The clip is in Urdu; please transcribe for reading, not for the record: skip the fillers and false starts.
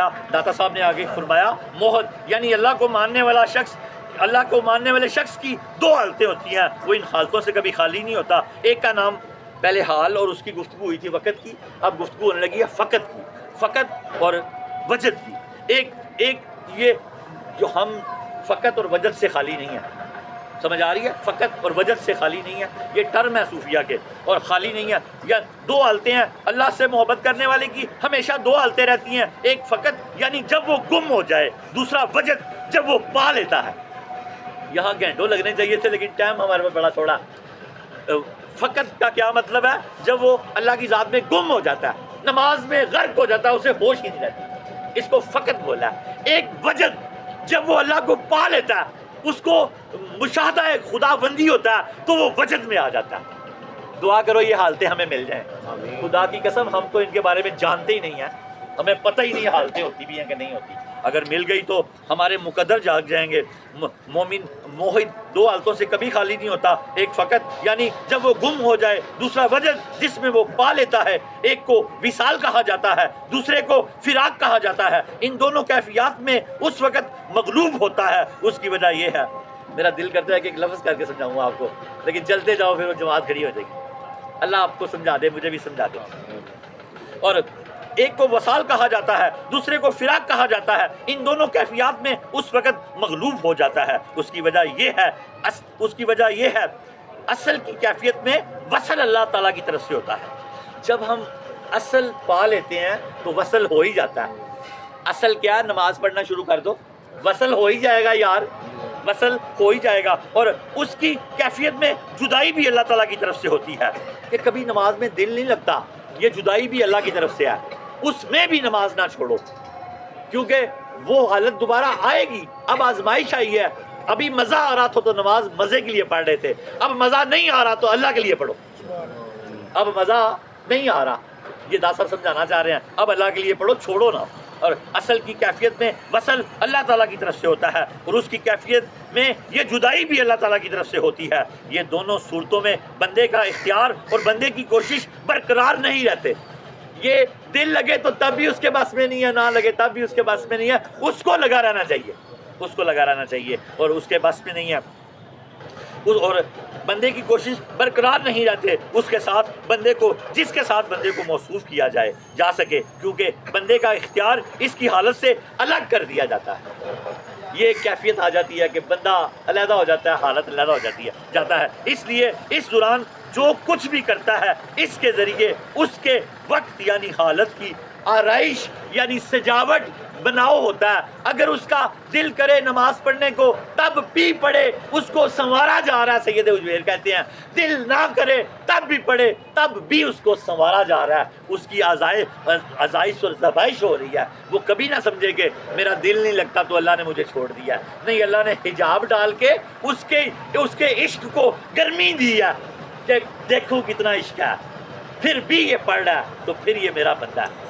فرمایا، داتا صاحب نے آگے فرمایا موحد یعنی اللہ کو ماننے والا شخص، اللہ کو ماننے والے شخص کی دو حالتیں ہوتی ہیں، وہ ان حالتوں سے کبھی خالی نہیں ہوتا۔ ایک کا نام پہلے حال اور اس کی گفتگو ہوئی تھی وقت کی، اب گفتگو ہونے لگی ہے فقط کی، فقط اور وجد کی۔ ایک یہ جو ہم فقط اور وجد سے خالی نہیں ہیں، سمجھ آ رہی ہے؟ فقط اور وجد سے خالی نہیں ہے، یہ ٹرم ہے صوفیہ کے، اور خالی نہیں ہے۔ یا دو حالتیں ہیں اللہ سے محبت کرنے والے کی، ہمیشہ دو حالتیں رہتی ہیں، ایک فقط یعنی جب وہ گم ہو جائے، دوسرا وجد جب وہ پا لیتا ہے۔ یہاں گھنٹوں لگنے چاہیے تھے لیکن ٹائم ہمارے پاس بڑا چھوڑا۔ فقط کا کیا مطلب ہے؟ جب وہ اللہ کی ذات میں گم ہو جاتا ہے، نماز میں غرق ہو جاتا ہے، اسے ہوش ہی نہیں رہتی، اس کو فقط بولا ہے۔ ایک وجد جب وہ اللہ کو پا لیتا ہے، اس کو مشاہدہ خدا بندی ہوتا ہے، تو وہ وجد میں آ جاتا ہے۔ دعا کرو یہ حالتیں ہمیں مل جائیں۔ خدا کی قسم ہم تو ان کے بارے میں جانتے ہی نہیں ہیں، ہمیں پتہ ہی نہیں حالتیں ہوتی بھی ہیں کہ نہیں ہوتی۔ اگر مل گئی تو ہمارے مقدر جاگ جائیں گے۔ مومن موحد دو حالتوں سے کبھی خالی نہیں ہوتا، ایک فقط یعنی جب وہ گم ہو جائے، دوسرا وجد جس میں وہ پا لیتا ہے۔ ایک کو وصال کہا جاتا ہے، دوسرے کو فراق کہا جاتا ہے۔ ان دونوں کیفیات میں اس وقت مغلوب ہوتا ہے، اس کی وجہ یہ ہے۔ میرا دل کرتا ہے کہ ایک لفظ کر کے سمجھاؤں آپ کو، لیکن چلتے جاؤ پھر وہ جماعت کھڑی ہو جائے گی۔ اللہ آپ کو سمجھا دے، مجھے بھی سمجھا دے۔ اور ایک کو وصال کہا جاتا ہے، دوسرے کو فراق کہا جاتا ہے۔ ان دونوں کیفیات میں اس وقت مغلوب ہو جاتا ہے، اس کی وجہ یہ ہے اصل کی کیفیت میں وصل اللہ تعالیٰ کی طرف سے ہوتا ہے۔ جب ہم اصل پا لیتے ہیں تو وصل ہو ہی جاتا ہے۔ اصل کیا؟ نماز پڑھنا شروع کر دو، وصل ہو ہی جائے گا یار، وصل ہو ہی جائے گا۔ اور اس کی کیفیت میں جدائی بھی اللہ تعالیٰ کی طرف سے ہوتی ہے کہ کبھی نماز میں دل نہیں لگتا، یہ جدائی بھی اللہ کی طرف سے ہے۔ اس میں بھی نماز نہ چھوڑو، کیونکہ وہ حالت دوبارہ آئے گی۔ اب آزمائش آئی ہے، ابھی مزہ آ رہا تھا تو نماز مزے کے لیے پڑھ رہے تھے، اب مزہ نہیں آ رہا تو اللہ کے لیے پڑھو۔ اب مزہ نہیں آ رہا، یہ داسر سمجھانا چاہ رہے ہیں، اب اللہ کے لیے پڑھو، چھوڑو نہ۔ اور اصل کی کیفیت میں وصل اللہ تعالیٰ کی طرف سے ہوتا ہے، اور اس کی کیفیت میں یہ جدائی بھی اللہ تعالیٰ کی طرف سے ہوتی ہے۔ یہ دونوں صورتوں میں بندے کا اختیار اور بندے کی کوشش برقرار نہیں رہتے۔ یہ دل لگے تو تب بھی اس کے بس میں نہیں ہے، نہ لگے تب بھی اس کے بس میں نہیں ہے، اس کو لگا رہنا چاہیے، اس کو لگا رہنا چاہیے، اور اس کے بس میں نہیں ہے۔ اور بندے کی کوشش برقرار نہیں رہتے اس کے ساتھ بندے کو، جس کے ساتھ بندے کو موصوف کیا جا سکے، کیونکہ بندے کا اختیار اس کی حالت سے الگ کر دیا جاتا ہے۔ یہ ایک کیفیت آ جاتی ہے کہ بندہ علیحدہ ہو جاتا ہے، حالت علیحدہ ہو جاتا ہے۔ اس لیے اس دوران جو کچھ بھی کرتا ہے اس کے ذریعے اس کے وقت یعنی حالت کی آرائش یعنی سجاوٹ بناؤ ہوتا ہے۔ اگر اس کا دل کرے نماز پڑھنے کو تب بھی پڑھے، اس کو سنوارا جا رہا ہے۔ سید اجمیر کہتے ہیں دل نہ کرے تب بھی پڑھے، تب بھی اس کو سنوارا جا رہا ہے، اس کی آزائش اور ذبائش ہو رہی ہے۔ وہ کبھی نہ سمجھے کہ میرا دل نہیں لگتا تو اللہ نے مجھے چھوڑ دیا ہے، نہیں، اللہ نے حجاب ڈال کے اس کے عشق کو گرمی دی ہے کہ دیکھو کتنا عشق ہے، پھر بھی یہ پڑھ رہا ہے تو پھر یہ میرا بندہ ہے۔